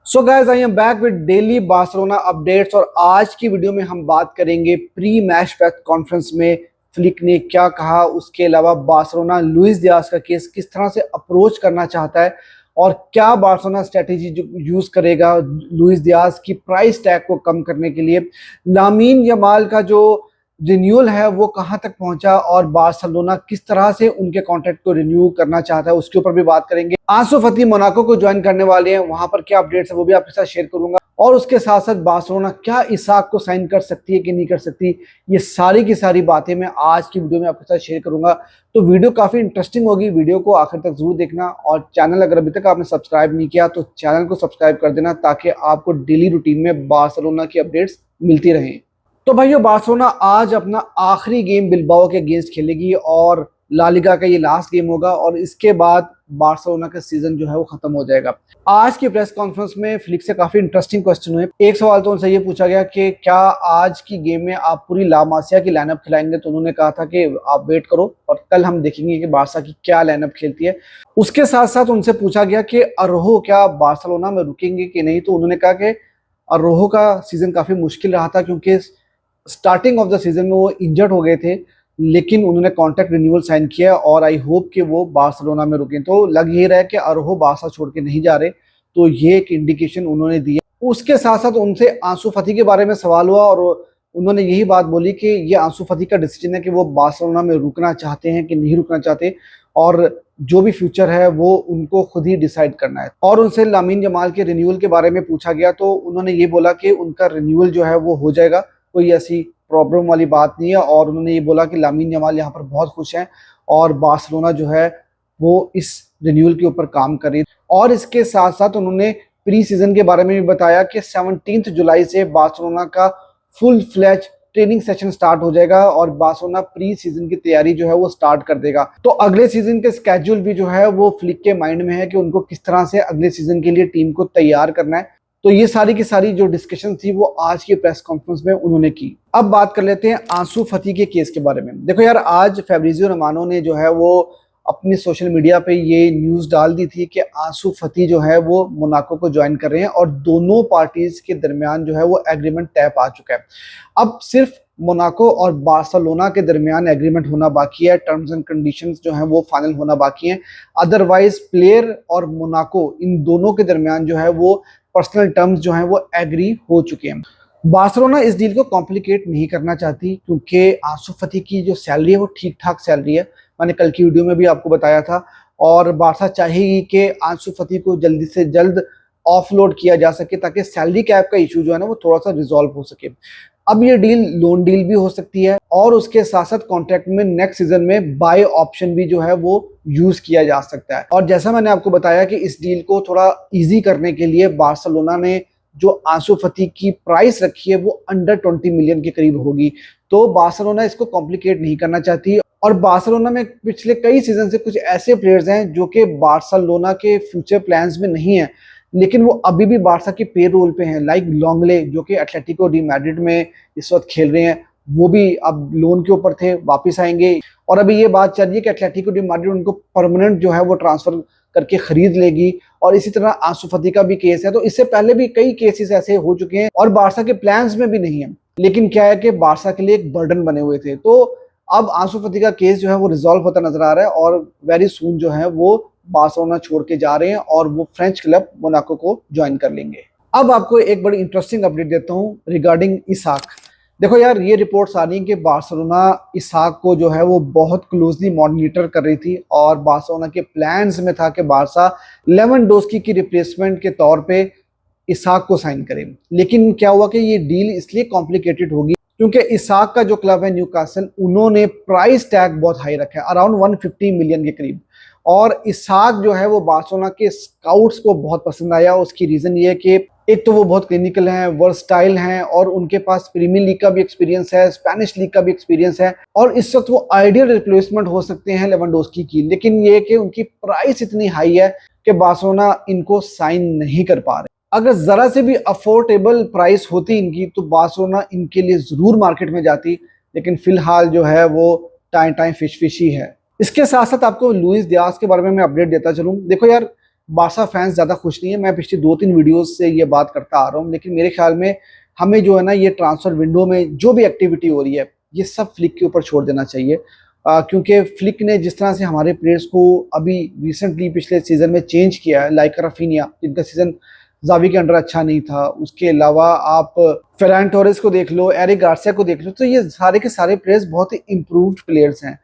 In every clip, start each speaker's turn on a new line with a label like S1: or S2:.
S1: So guys, I am back with daily Barcelona updates और आज की वीडियो में हम बात करेंगे प्री मैच प्रेस कॉन्फ्रेंस में फ्लिक ने क्या कहा। उसके अलावा बार्सिलोना लुइस दियाज का केस किस तरह से अप्रोच करना चाहता है और क्या बार्सिलोना स्ट्रेटेजी जो यूज करेगा लुइस दियाज की प्राइस टैग को कम करने के लिए। लामीन यमाल का जो रिन्यूअल है वो कहां तक पहुंचा और बार्सिलोना किस तरह से उनके कॉन्ट्रैक्ट को रिन्यू करना चाहता है, उसके ऊपर भी बात करेंगे। आंसू फती मोनाको को ज्वाइन करने वाले हैं, वहां पर क्या अपडेट्स है वो भी आपके साथ शेयर करूंगा। और उसके साथ साथ बार्सिलोना क्या इसाक को साइन कर सकती है कि नहीं कर सकती, ये सारी की सारी बातें मैं आज की वीडियो में आपके साथ शेयर करूंगा। तो वीडियो काफी इंटरेस्टिंग होगी, वीडियो को आखिर तक जरूर देखना। और चैनल अगर अभी तक आपने सब्सक्राइब नहीं किया तो चैनल को सब्सक्राइब कर देना ताकि आपको डेली रूटीन में बार्सिलोना की अपडेट्स मिलती रहें। तो भाइयों, बार्सिलोना आज अपना आखिरी गेम बिलबाओ के अगेंस्ट खेलेगी और ला लीगा का ये लास्ट गेम होगा और इसके बाद बार्सिलोना का सीजन जो है वो खत्म हो जाएगा। आज की प्रेस कॉन्फ्रेंस में फ्लिक से काफी इंटरेस्टिंग क्वेश्चन हुए। एक सवाल तो उनसे ये पूछा गया कि क्या आज की गेम में आप पूरी ला मासिया की लाइनअप खिलाएंगे, तो उन्होंने कहा था कि आप वेट करो और कल हम देखेंगे कि बार्सा की क्या लाइनअप खेलती है। उसके साथ साथ उनसे पूछा गया कि अरोहो क्या बार्सिलोना में रुकेंगे कि नहीं, तो उन्होंने कहा कि अरोहो का सीजन काफी मुश्किल रहा था क्योंकि स्टार्टिंग ऑफ द सीजन में वो इंजर्ड हो गए थे, लेकिन उन्होंने कॉन्ट्रैक्ट रिन्यूअल साइन किया और आई होप कि वो बार्सिलोना में रुकें। तो लग ये रहा है कि अरोहो बार्सा छोड़ के नहीं जा रहे, तो ये एक इंडिकेशन उन्होंने दिया। उसके साथ साथ उनसे आंसू फती के बारे में सवाल हुआ और उन्होंने यही बात बोली कि ये आंसू फती का डिसीजन है कि वो बार्सिलोना में रुकना चाहते हैं कि नहीं रुकना चाहते, और जो भी फ्यूचर है वो उनको खुद ही डिसाइड करना है। और उनसे लामीन यमाल के रिन्यूअल के बारे में पूछा गया तो उन्होंने ये बोला कि उनका रिन्यूअल जो है वो हो जाएगा, कोई ऐसी प्रॉब्लम वाली बात नहीं है। और उन्होंने ये बोला कि लामीन यमाल यहाँ पर बहुत खुश हैं और बार्सिलोना जो है वो इस रिन्यूअल के ऊपर काम कर रही है। और इसके साथ साथ उन्होंने प्री सीजन के बारे में भी बताया कि 17 जुलाई से बार्सिलोना का full flash training session start हो जाएगा और बार्सिलोना प्री सीजन की तैयारी जो है वो स्टार्ट कर देगा। तो अगले सीजन के स्केड्यूल भी जो है वो फ्लिक के माइंड में है कि उनको किस तरह से अगले सीजन के लिए टीम को तैयार करना है। तो ये सारी की सारी जो डिस्कशन थी वो आज की प्रेस कॉन्फ्रेंस में उन्होंने की। अब बात कर लेते हैं आंसू फती के केस के बारे में। देखो यार, आज फैब्रिजियो रोमानो ने जो है वो अपने सोशल मीडिया पे ये न्यूज़ डाल दी थी कि आंसू फती जो है वो मोनाको को ज्वाइन कर रहे हैं और दोनों पार्टीज के दरमियान जो है वो एग्रीमेंट तय पा चुका है। अब सिर्फ मोनाको और बार्सिलोना के दरमियान एग्रीमेंट होना बाकी है, टर्म्स एंड कंडीशंस जो हैं वो फाइनल होना बाकी हैं। अदरवाइज प्लेयर और मोनाको इन दोनों के दरमियान जो है वो पर्सनल टर्म्स जो हैं वो एग्री हो चुके हैं। बार्सिलोना इस डील को कॉम्प्लिकेट नहीं करना चाहती क्योंकि आंसू फती की जो सैलरी है वो ठीक ठाक सैलरी है, मैंने कल की वीडियो में भी आपको बताया था। और बार्सा चाहेगी कि आंसू फती को जल्दी से जल्द ऑफलोड किया जा सके ताकि सैलरी कैप का इशू जो है ना वो थोड़ा सा रिजॉल्व हो सके। अब ये डील लोन डील भी हो सकती है और उसके साथ साथ कॉन्ट्रैक्ट में नेक्स्ट सीजन में बाय ऑप्शन भी जो है वो यूज किया जा सकता है। और जैसा मैंने आपको बताया कि इस डील को थोड़ा इजी करने के लिए बार्सिलोना ने जो आंसू फती की प्राइस रखी है वो अंडर 20 मिलियन के करीब होगी। तो बार्सिलोना इसको कॉम्प्लिकेट नहीं करना चाहती और बार्सिलोना में पिछले कई सीजन से कुछ ऐसे प्लेयर्स हैं जो कि बार्सिलोना के फ्यूचर प्लान्स में नहीं है, लेकिन वो अभी भी बार्सा के पे रोल पे हैं, लाइक लॉन्गले जो कि एटलेटिको डी मैड्रिड में इस वक्त खेल रहे हैं। वो भी अब लोन के ऊपर थे, वापस आएंगे। और अभी ये बात चल रही है कि एटलेटिको डी मैड्रिड उनको परमानेंट जो है वो ट्रांसफर करके खरीद लेगी। और इसी तरह आंसू फती का भी केस है। तो इससे पहले भी कई केसेस ऐसे हो चुके हैं और बार्सा के प्लान्स में भी नहीं है, लेकिन क्या है कि बार्सा के लिए एक बर्डन बने हुए थे। तो अब आंसू फती का केस जो है वो रिजॉल्व होता नजर आ रहा है और वेरी सून जो है वो बार्सिलोना छोड़ के जा रहे हैं और वो फ्रेंच क्लब मोनाको को ज्वाइन कर लेंगे। अब आपको एक बड़ी इंटरेस्टिंग अपडेट देता हूं रिगार्डिंग इसाक। देखो यार, ये रिपोर्ट्स आ रही हैं कि बार्सिलोना इसाक को जो है वो बहुत क्लोजली मॉनिटर कर रही थी और बार्सिलोना के प्लान्स में था कि बार्सा लेवेंडोस्की की रिप्लेसमेंट के तौर पे इसाक को साइन करे। लेकिन क्या हुआ कि ये डील इसलिए कॉम्प्लिकेटेड होगी क्योंकि इसाक का जो क्लब है न्यूकासल, उन्होंने प्राइस टैग बहुत हाई रखा है, अराउंड 150 मिलियन के करीब। और इसाक जो है वो बार्सिलोना के स्काउट्स को बहुत पसंद आया। उसकी रीजन ये है कि एक तो वो बहुत क्लिनिकल हैं, वर्सटाइल हैं और उनके पास प्रीमियर लीग का भी एक्सपीरियंस है, स्पेनिश लीग का भी एक्सपीरियंस है और इस वक्त वो आइडियल रिप्लेसमेंट हो सकते हैं लेवेंडोस्की की। लेकिन ये कि उनकी प्राइस इतनी हाई है कि बार्सिलोना इनको साइन नहीं कर पा रहे। अगर जरा से भी अफोर्डेबल प्राइस होती इनकी तो बार्सिलोना इनके लिए जरूर मार्केट में जाती, लेकिन फिलहाल जो है वो टाइम फिश ही है। इसके साथ साथ आपको लुइस दियाज के बारे में मैं अपडेट देता चलूं। देखो यार, बारसा फैंस ज़्यादा खुश नहीं है। मैं पिछली 2-3 वीडियोस से ये बात करता आ रहा हूँ, लेकिन मेरे ख्याल में हमें जो है ना ये ट्रांसफर विंडो में जो भी एक्टिविटी हो रही है ये सब फ्लिक के ऊपर छोड़ देना चाहिए। क्योंकि फ्लिक ने जिस तरह से हमारे प्लेयर्स को अभी रिसेंटली पिछले सीजन में चेंज किया है, लाइक राफिनिया जिनका सीजन जावी के अंडर अच्छा नहीं था, उसके अलावा आप फेरान टोरेस को देख लो, एरिक गार्सिया को देख लो, तो ये सारे के सारे प्लेयर्स बहुत ही इम्प्रूव्ड प्लेयर्स हैं।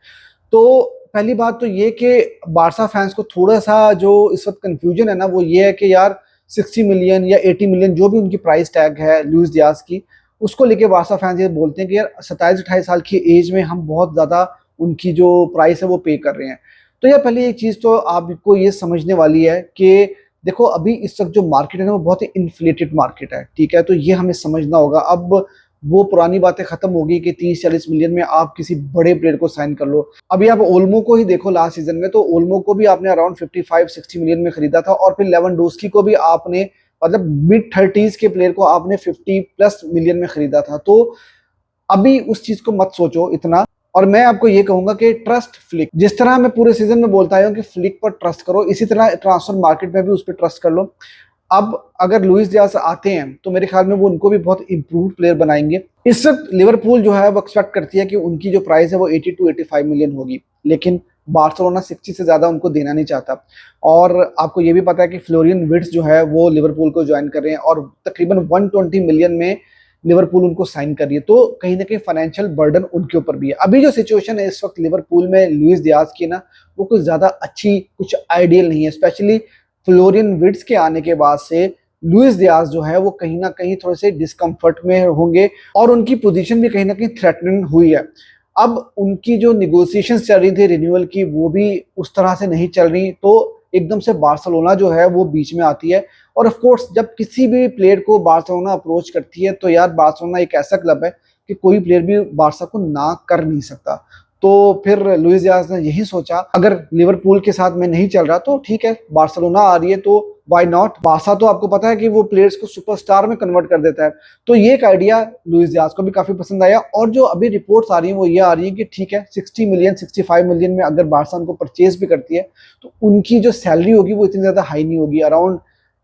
S1: तो पहली बात तो ये कि बारसा फैंस को थोड़ा सा जो इस वक्त कंफ्यूजन है ना वो ये है कि यार 60 मिलियन या 80 मिलियन जो भी उनकी प्राइस टैग है लुइस डियाज की, उसको लेके बारसा फैंस ये बोलते हैं कि यार 27-28 साल की एज में हम बहुत ज़्यादा उनकी जो प्राइस है वो पे कर रहे हैं। तो यार पहले एक चीज़ तो आपको ये समझने वाली है कि देखो अभी इस वक्त जो मार्केट है ना वो बहुत ही इन्फ्लेटेड मार्केट है, ठीक है। तो ये हमें समझना होगा। अब वो पुरानी बातें खत्म होगी कि 30-40 मिलियन में आप किसी बड़े प्लेयर को साइन कर लो। अभी आप ओल्मो को ही देखो, लास्ट सीजन में तो ओल्मो को भी आपने अराउंड 55-60 मिलियन में खरीदा था, और फिर लेवेंडोस्की को भी आपने मतलब मिड 30s के प्लेयर को आपने 50+ मिलियन में खरीदा था। तो अभी उस चीज को मत सोचो इतना। और मैं आपको ये कहूंगा कि ट्रस्ट फ्लिक, जिस तरह मैं पूरे सीजन में बोलता आया हूँ कि फ्लिक पर ट्रस्ट करो, इसी तरह ट्रांसफर मार्केट में भी उस पर ट्रस्ट कर लो। अब अगर लुइस डियाज आते हैं तो मेरे ख्याल में वो उनको भी बहुत इंप्रूव प्लेयर बनाएंगे। इस वक्त लिवरपूल जो है वो एक्सपेक्ट करती है कि उनकी जो प्राइस है वो 80-85 मिलियन होगी, लेकिन बार्सिलोना 60 से ज्यादा उनको देना नहीं चाहता। और आपको ये भी पता है कि फ्लोरियन विर्ट्ज जो है वो लिवरपूल को ज्वाइन कर रहे हैं और तकरीबन 120 मिलियन में लिवरपूल उनको साइन कर रही है। तो कहीं ना कहीं फाइनेंशियल बर्डन उनके ऊपर भी है। अभी जो सिचुएशन है इस वक्त लिवरपूल में लुइस डियाज की ना, वो कुछ ज्यादा अच्छी, कुछ आइडियल नहीं है। स्पेशली फ्लोरियन विर्ट्ज के आने के बाद से लुइस डियाज जो है वो कहीं ना कहीं थोड़े से डिस्कम्फर्ट में होंगे और उनकी पोजीशन भी कहीं ना कहीं थ्रेटनिंग हुई है। अब उनकी जो निगोसिएशंस चल रही थी रिन्यूअल की वो भी उस तरह से नहीं चल रही, तो एकदम से बार्सिलोना जो है वो बीच में आती है। और ऑफ कोर्स जब किसी भी प्लेयर को बार्सिलोना अप्रोच करती है तो यार बार्सिलोना एक ऐसा क्लब है कि कोई प्लेयर भी बार्सा को ना कर नहीं सकता। तो फिर लुइस डियाज ने यही सोचा अगर लिवरपूल के साथ में नहीं चल रहा तो ठीक है, बार्सिलोना आ रही है तो व्हाई नॉट। बार्सा तो आपको पता है कि वो प्लेयर्स को सुपरस्टार में कन्वर्ट कर देता है। तो ये एक आइडिया लुइस डियाज को भी काफी पसंद आया। और जो अभी रिपोर्ट्स आ रही हैं वो ये आ रही है कि ठीक है 60 मिलियन 65 मिलियन में अगर बार्सा उनको परचेज भी करती है तो उनकी जो सैलरी होगी वो इतनी ज्यादा हाई नहीं होगी, अराउंड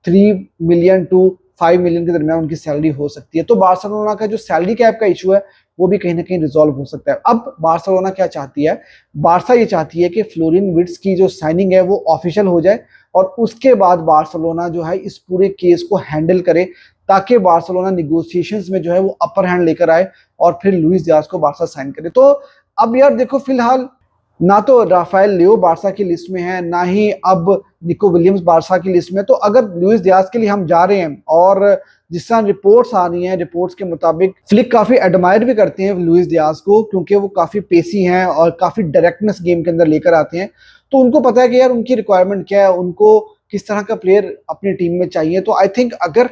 S1: 3 मिलियन टू 5 मिलियन के दरमियान उनकी सैलरी हो सकती है। तो बार्सिलोना का जो सैलरी कैप का इशू है वो भी कहीं ना कहीं रिजॉल्व हो सकता है। अब बार्सिलोना क्या चाहती है, बार्सा ये चाहती है कि फ्लोरियन विर्ट्ज की जो साइनिंग है वो ऑफिशियल हो जाए और उसके बाद बार्सिलोना जो है इस पूरे केस को हैंडल करे, ताकि बार्सिलोना निगोशिएशंस में जो है वो अपर हैंड लेकर आए और फिर लुइस डियाज को बार्सा साइन करे। तो अब यार देखो फिलहाल ना तो राफेल लियो बार्सा की लिस्ट में है, ना ही अब निको विलियम्स बार्सा की लिस्ट में। तो अगर लुइस डियाज के लिए हम जा रहे हैं और जिस तरह रिपोर्ट्स आ रही हैं, रिपोर्ट्स के मुताबिक फ्लिक काफी एडमायर भी करते हैं लुइस डियाज को, क्योंकि वो काफी पेसी हैं और काफी डायरेक्टनेस गेम के अंदर लेकर आते हैं। तो उनको पता है कि यार उनकी रिक्वायरमेंट क्या है, उनको किस तरह का प्लेयर अपनी टीम में चाहिए। तो आई थिंक अगर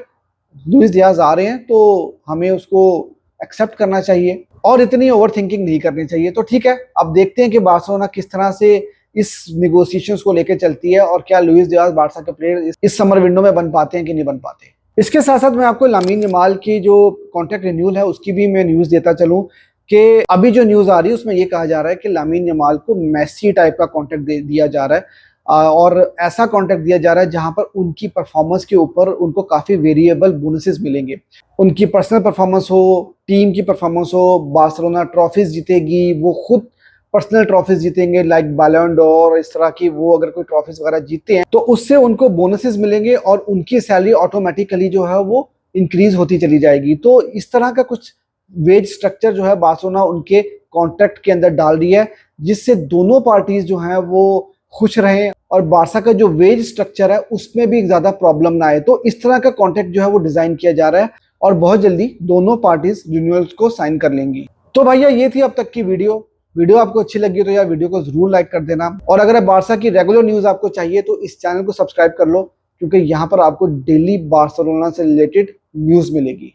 S1: लुइस डियाज आ रहे हैं तो हमें उसको एक्सेप्ट करना चाहिए और इतनी ओवर थिंकिंग नहीं करनी चाहिए। तो ठीक है, अब देखते हैं कि बार्सिलोना किस तरह से इस निगोशिएशंस को लेकर चलती है और क्या लुइस डियाज बार्सा के प्लेयर इस समर विंडो में बन पाते हैं कि नहीं बन पाते। इसके साथ साथ मैं आपको लामीन यमाल की जो कॉन्ट्रैक्ट रिन्यूअल है उसकी भी मैं न्यूज देता चलूं कि अभी जो न्यूज आ रही है उसमें ये कहा जा रहा है कि लामीन यमाल को मेसी टाइप का कॉन्ट्रैक्ट दिया जा रहा है और ऐसा कॉन्ट्रैक्ट दिया जा रहा है जहां पर उनकी परफॉर्मेंस के ऊपर उनको काफी वेरिएबल बोनसेस मिलेंगे। उनकी पर्सनल परफॉर्मेंस हो, टीम की परफॉर्मेंस हो, बार्सिलोना ट्रॉफीज जीतेगी, वो खुद पर्सनल ट्रॉफीज जीतेंगे लाइक बैलन डोर, इस तरह की वो अगर कोई ट्रॉफीज वगैरह जीतते हैं तो उससे उनको बोनसेस मिलेंगे और उनकी सैलरी ऑटोमेटिकली जो है वो इंक्रीज होती चली जाएगी। तो इस तरह का कुछ वेज स्ट्रक्चर जो है बार्सिलोना उनके कॉन्ट्रैक्ट के अंदर डाल रही है, जिससे दोनों पार्टीज जो है वो खुश रहें और बार्सा का जो वेज स्ट्रक्चर है उसमें भी ज्यादा प्रॉब्लम ना आए। तो इस तरह का कॉन्ट्रैक्ट जो है वो डिजाइन किया जा रहा है और बहुत जल्दी दोनों पार्टीज रिन्यूअल्स को साइन कर लेंगी। तो भैया ये थी अब तक की वीडियो आपको अच्छी लगी तो यार वीडियो को जरूर लाइक कर देना। और अगर बार्सा की रेगुलर न्यूज आपको चाहिए तो इस चैनल को सब्सक्राइब कर लो, क्योंकि यहाँ पर आपको डेली बार्सिलोना से रिलेटेड न्यूज मिलेगी।